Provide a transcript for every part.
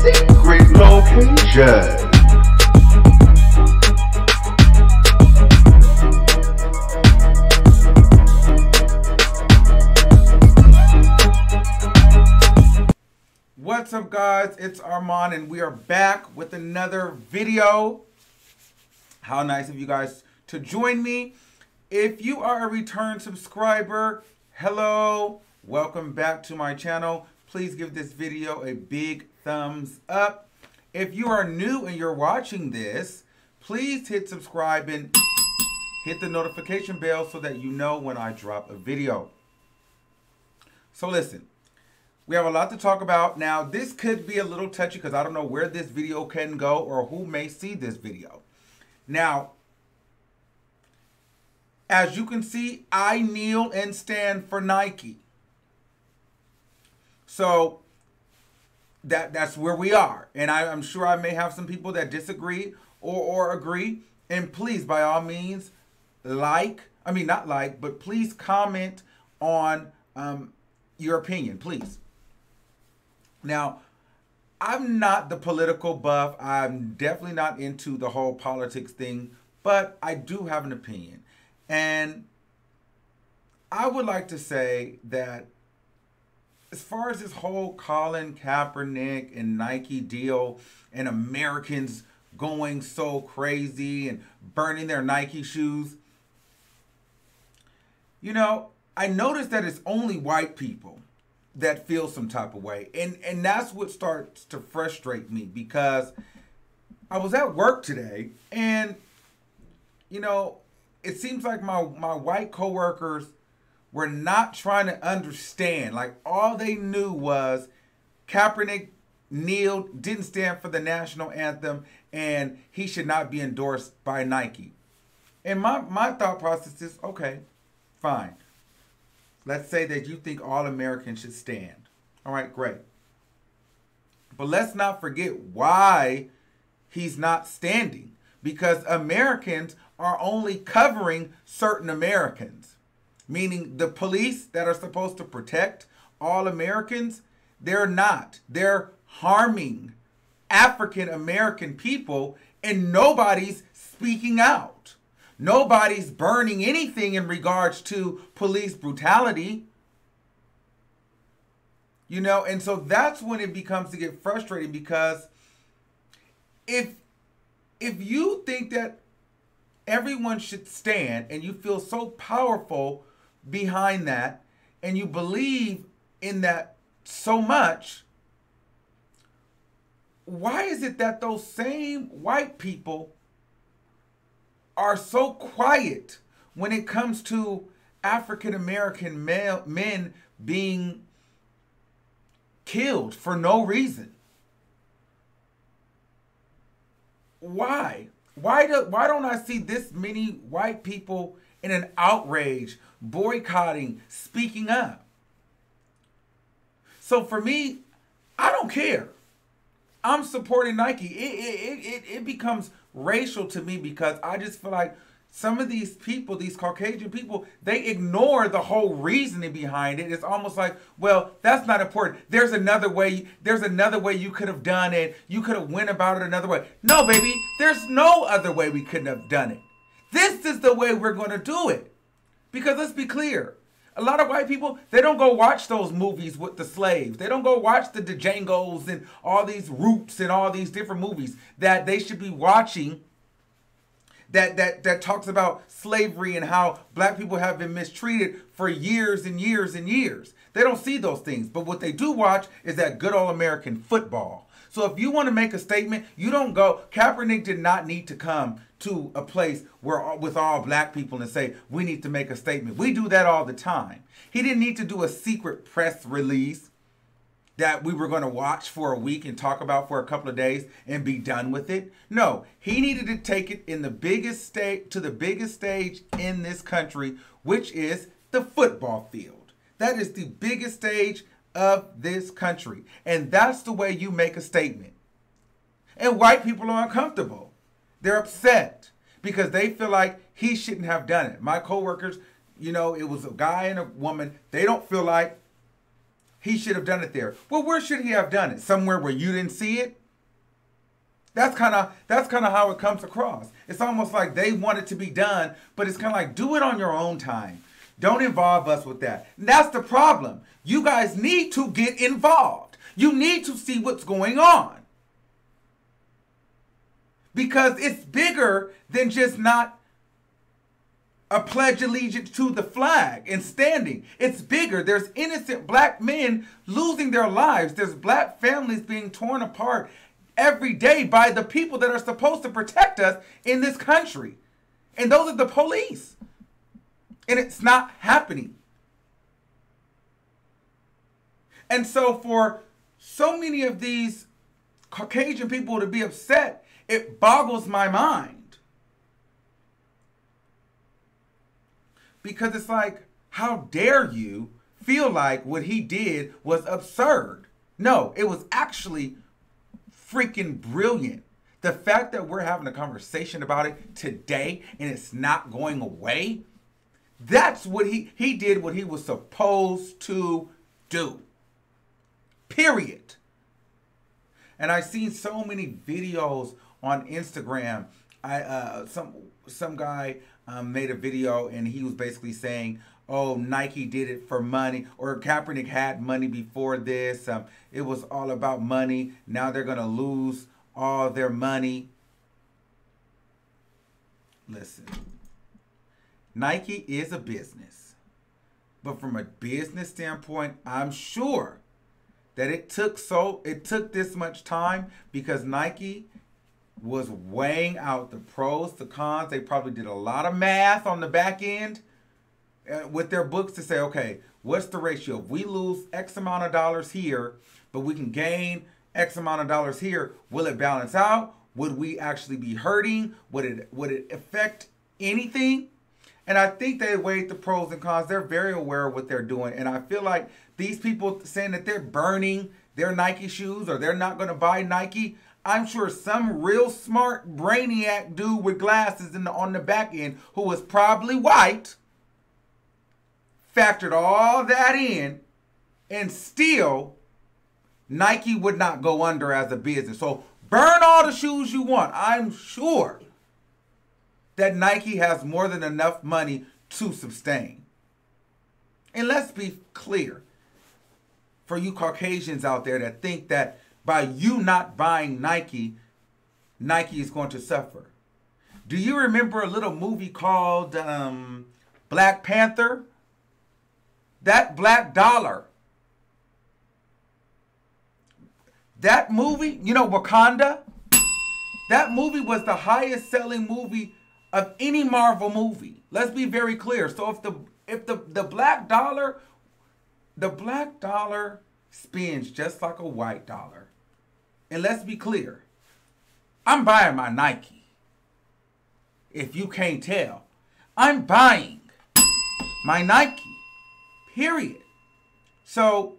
secret location. What's up, guys? It's Armand and we are back with another video. How nice of you guys to join me. If you are a return subscriber, hello, welcome back to my channel. Please give this video a big thumbs up. If you are new and you're watching this, please hit subscribe and hit the notification bell so that you know when I drop a video. So listen, we have a lot to talk about. Now, this could be a little touchy because I don't know where this video can go or who may see this video. Now, as you can see, I kneel and stand for Nike. So that's where we are. And I'm sure I may have some people that disagree or agree. And please, by all means, please comment on your opinion, please. Now, I'm not the political buff. I'm definitely not into the whole politics thing, but I do have an opinion. And I would like to say that as far as this whole Colin Kaepernick and Nike deal and Americans going so crazy and burning their Nike shoes, you know, I noticed that it's only white people that feel some type of way. And that's what starts to frustrate me, because I was at work today and, you know, it seems like my white coworkers were not trying to understand. Like, all they knew was Kaepernick kneeled, didn't stand for the national anthem, and he should not be endorsed by Nike. And my thought process is, okay, fine. Let's say that you think all Americans should stand. All right, great. But let's not forget why he's not standing. Because Americans are only covering certain Americans. Meaning the police that are supposed to protect all Americans, they're not. They're harming African American people, and nobody's speaking out. Nobody's burning anything in regards to police brutality. You know, and so that's when it becomes to get frustrating, because if you think that everyone should stand and you feel so powerful behind that and you believe in that so much, why is it that those same white people are so quiet when it comes to African American men being killed for no reason? Why? Why don't I see this many white people in an outrage, boycotting, speaking up? So for me, I don't care. I'm supporting Nike. It becomes racial to me, because I just feel like some of these people, these Caucasian people, they ignore the whole reasoning behind it. It's almost like, well, that's not important. There's another way. There's another way you could have done it. You could have went about it another way. No, baby, there's no other way we couldn't have done it. This is the way we're going to do it. Because let's be clear. A lot of white people, they don't go watch those movies with the slaves. They don't go watch the Django's and all these Roots and all these different movies that they should be watching that talks about slavery and how black people have been mistreated for years and years and years. They don't see those things. But what they do watch is that good old American football. So if you want to make a statement, you don't go. Kaepernick did not need to come to a place where with all black people and say, we need to make a statement. We do that all the time. He didn't need to do a secret press release that we were going to watch for a week and talk about for a couple of days and be done with it. No, he needed to take it in the biggest stage, to the biggest stage in this country, which is the football field. That is the biggest stage of this country. And that's the way you make a statement. And white people are uncomfortable. They're upset because they feel like he shouldn't have done it. My coworkers, you know, it was a guy and a woman. They don't feel like he should have done it there. Well, where should he have done it? Somewhere where you didn't see it? That's kind of how it comes across. It's almost like they want it to be done, but it's kind of like, do it on your own time. Don't involve us with that. And that's the problem. You guys need to get involved. You need to see what's going on. Because it's bigger than just not a pledge allegiance to the flag and standing. It's bigger. There's innocent black men losing their lives. There's black families being torn apart every day by the people that are supposed to protect us in this country. And those are the police. And it's not happening. And so for so many of these Caucasian people to be upset, it boggles my mind. Because it's like, how dare you feel like what he did was absurd? No, it was actually freaking brilliant. The fact that we're having a conversation about it today and it's not going away, that's what he did what he was supposed to do. Period. And I've seen so many videos on Instagram. Some guy made a video and he was basically saying, oh, Nike did it for money, or Kaepernick had money before this. It was all about money. Now they're going to lose all their money. Listen, Nike is a business. But from a business standpoint, I'm sure that it took this much time because Nike was weighing out the pros, the cons. They probably did a lot of math on the back end with their books to say, okay, what's the ratio? If we lose X amount of dollars here, but we can gain X amount of dollars here, will it balance out? Would we actually be hurting? Would it affect anything? And I think they weighed the pros and cons. They're very aware of what they're doing. And I feel like these people saying that they're burning their Nike shoes or they're not going to buy Nike, I'm sure some real smart brainiac dude with glasses on the back end who was probably white factored all that in, and still Nike would not go under as a business. So burn all the shoes you want. I'm sure that Nike has more than enough money to sustain. And let's be clear, for you Caucasians out there that think that by you not buying Nike, Nike is going to suffer. Do you remember a little movie called Black Panther? That black dollar. That movie, you know, Wakanda? That movie was the highest selling movie of any Marvel movie. Let's be very clear. So if the black dollar spins just like a white dollar. And let's be clear. I'm buying my Nike. If you can't tell, I'm buying my Nike. Period. So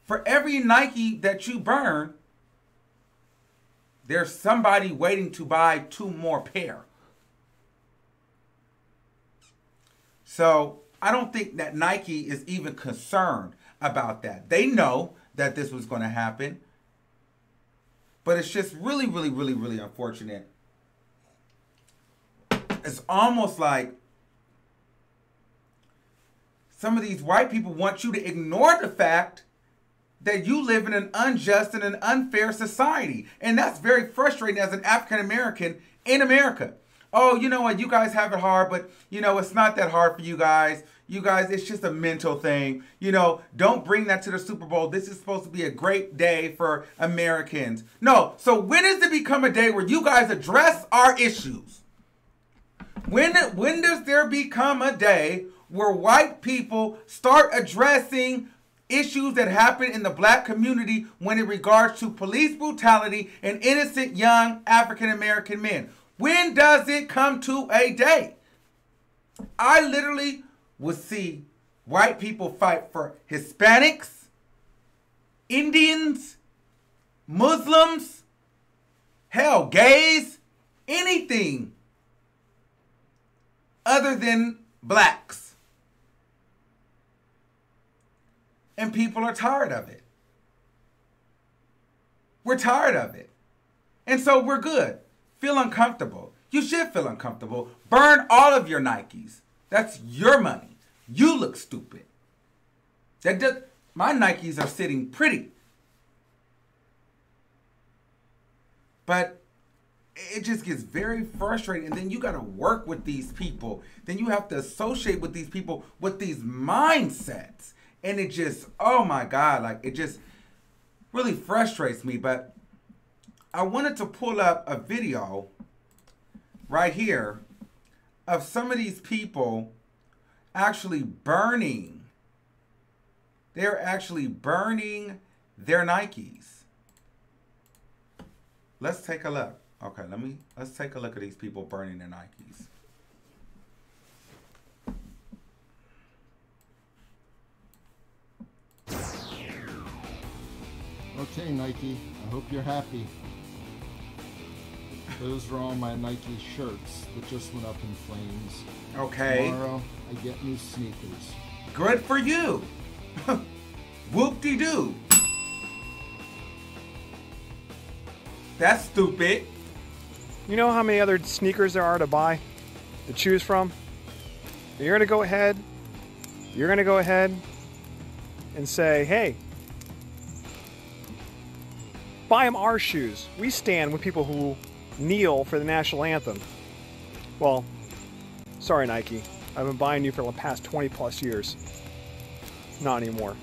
for every Nike that you burn, there's somebody waiting to buy 2 more pair. So I don't think that Nike is even concerned about that. They know that this was going to happen. But it's just really, really, really, really unfortunate. It's almost like some of these white people want you to ignore the fact that you live in an unjust and an unfair society. And that's very frustrating as an African American in America. Oh, you know what? You guys have it hard, but, you know, it's not that hard for you guys. You guys, it's just a mental thing. You know, don't bring that to the Super Bowl. This is supposed to be a great day for Americans. No. So when does it become a day where you guys address our issues? When does there become a day where white people start addressing issues that happen in the black community when it regards to police brutality and innocent young African American men? When does it come to a day? I literally would see white people fight for Hispanics, Indians, Muslims, hell, gays, anything other than blacks. And people are tired of it. We're tired of it. And so we're good. Feel uncomfortable. You should feel uncomfortable. Burn all of your Nikes. That's your money. You look stupid. My Nikes are sitting pretty. But it just gets very frustrating. And then you got to work with these people. Then you have to associate with these people with these mindsets. And it just, oh my God, like it just really frustrates me. But I wanted to pull up a video right here of some of these people actually burning. They're actually burning their Nikes. Let's take a look. Okay, let's take a look at these people burning their Nikes. Okay, Nike, I hope you're happy. Those are all my Nike shirts that just went up in flames. Okay. Tomorrow, I get new sneakers. Good for you. Whoop-de-doo. That's stupid. You know how many other sneakers there are to buy, to choose from? You're gonna go ahead and say, hey, buy them our shoes. We stand with people who kneel for the national anthem. Well, sorry Nike, I've been buying you for the past 20 plus years. Not anymore.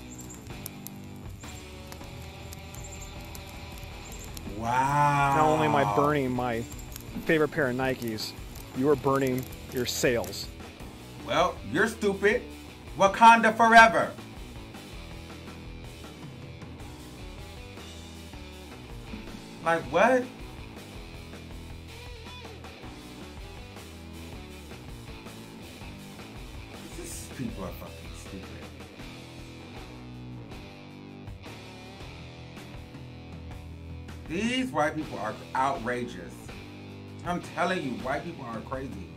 Wow. Not only am I burning my favorite pair of Nikes, you are burning your sales. Well, you're stupid. Wakanda forever. Like what? These people are fucking stupid. These white people are outrageous. I'm telling you, white people are crazy.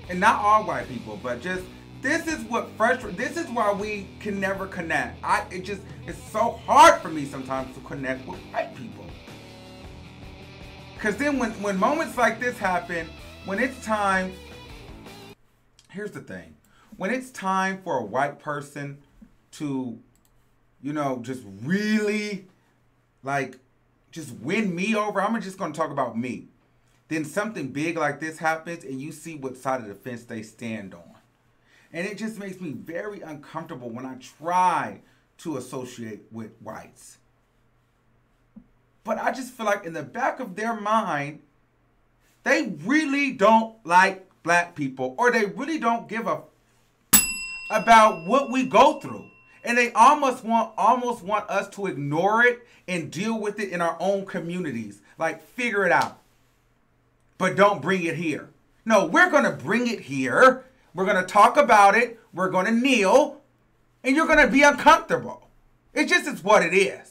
And not all white people, but just, this is what frustrates, this is why we can never connect. It's so hard for me sometimes to connect with white people. Because then when moments like this happen, when it's time, here's the thing. When it's time for a white person to, you know, just really, like, just win me over, I'm just going to talk about me. Then something big like this happens and you see what side of the fence they stand on. And it just makes me very uncomfortable when I try to associate with whites. But I just feel like in the back of their mind, they really don't like black people, or they really don't give a about what we go through. And they almost want us to ignore it and deal with it in our own communities. Like, figure it out. But don't bring it here. No, we're going to bring it here. We're going to talk about it. We're going to kneel. And you're going to be uncomfortable. It just is what it is.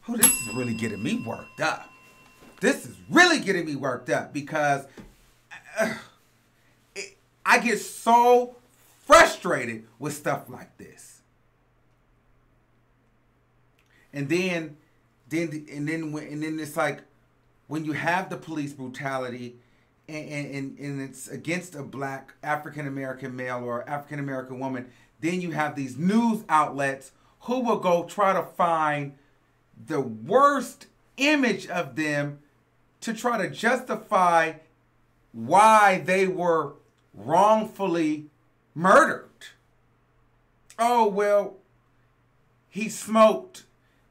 Oh, this is really getting me worked up. This is really getting me worked up because I get so frustrated with stuff like this. And then it's like when you have the police brutality and it's against a black African-American male or African-American woman, then you have these news outlets who will go try to find the worst image of them to try to justify why they were wrongfully murdered. Oh, well, he smoked.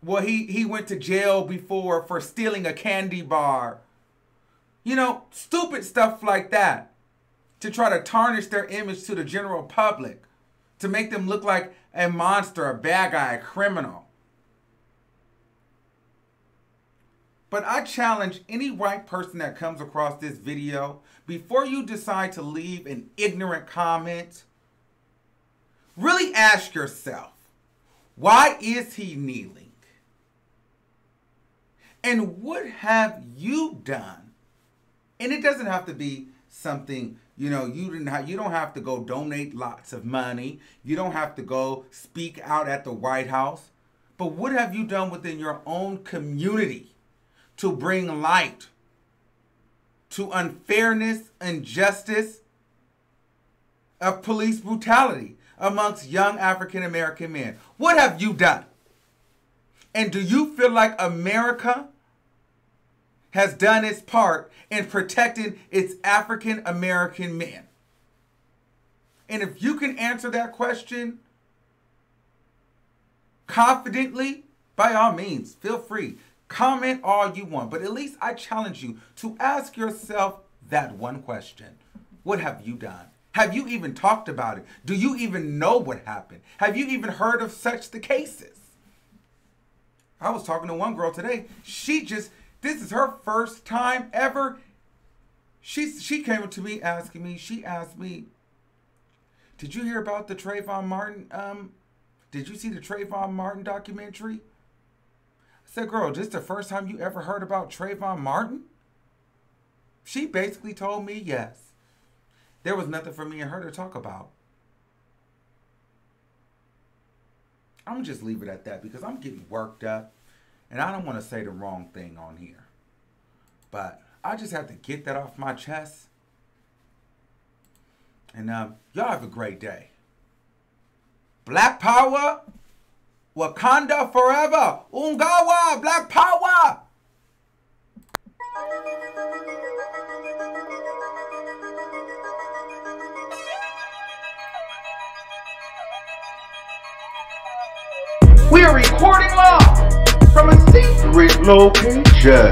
Well, he went to jail before for stealing a candy bar. You know, stupid stuff like that. To try to tarnish their image to the general public. To make them look like a monster, a bad guy, a criminal. But I challenge any white person that comes across this video, before you decide to leave an ignorant comment, really ask yourself, why is he kneeling? And what have you done? And it doesn't have to be something, you know, you don't have to go donate lots of money. You don't have to go speak out at the White House. But what have you done within your own community to bring light to unfairness, injustice of police brutality amongst young African American men? What have you done? And do you feel like America has done its part in protecting its African American men? And if you can answer that question confidently, by all means, feel free. Comment all you want. But at least I challenge you to ask yourself that one question. What have you done? Have you even talked about it? Do you even know what happened? Have you even heard of such the cases? I was talking to one girl today. This is her first time ever. She came up to me asking me, she asked me, did you hear about the Trayvon Martin, did you see the Trayvon Martin documentary? I said, girl, this the first time you ever heard about Trayvon Martin? She basically told me yes. There was nothing for me and her to talk about. I'm going to just leave it at that because I'm getting worked up and I don't want to say the wrong thing on here. But I just have to get that off my chest. And y'all have a great day. Black Power, Wakanda forever. Ungawa, Black Power. We are recording live from a secret location.